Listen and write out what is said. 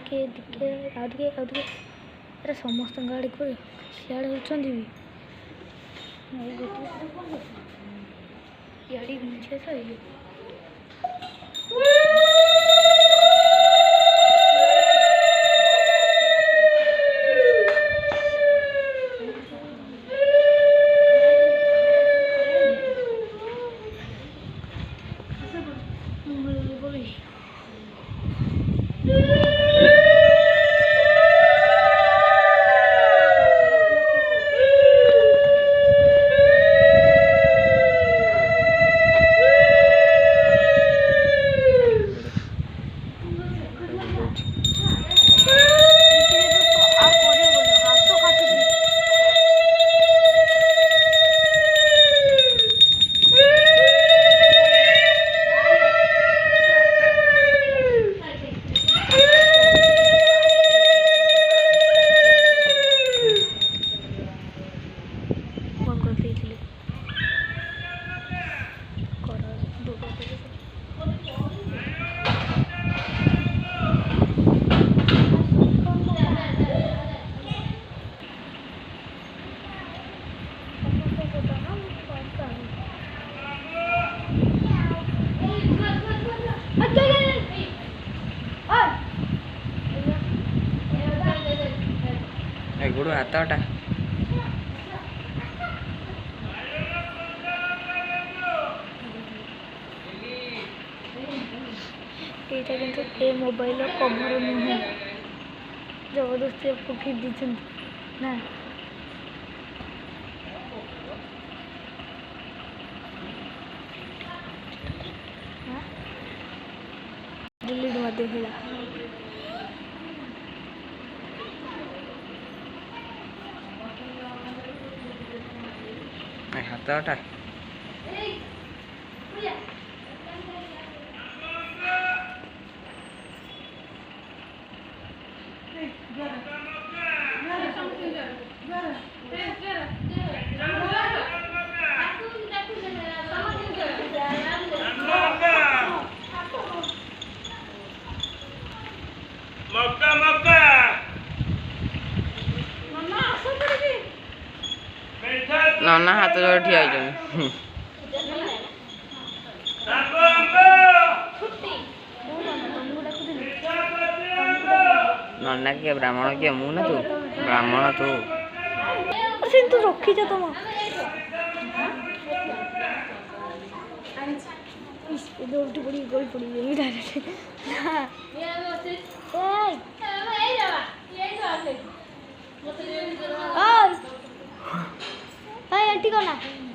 ଟିକେ ଟିକେ ଆଉ ଟିକେ ଏରା ସମସ୍ତଙ୍କ ଆଡ଼େ କୁଆଡ଼େ ସିଆଡ଼େ ହେଉଛନ୍ତି ବି ଇଆଡ଼େ ଘୁଞ୍ଚିଆ ସରିଲେ गुड़ हाथटा এইটা কিন্তু এই মোবাইলের কভার নুহে জবরদস্তি পকি দিয়েছেন না ডিলিট মধ্যে ভিড়া हाथटा नना हाथ जोड़ ठिया नना किए ब्राह्मण किए मु ना तू ब्राह्मण तू तो रखी जा तुम दौड़ी पड़ी गोल पड़ी आंटी कौन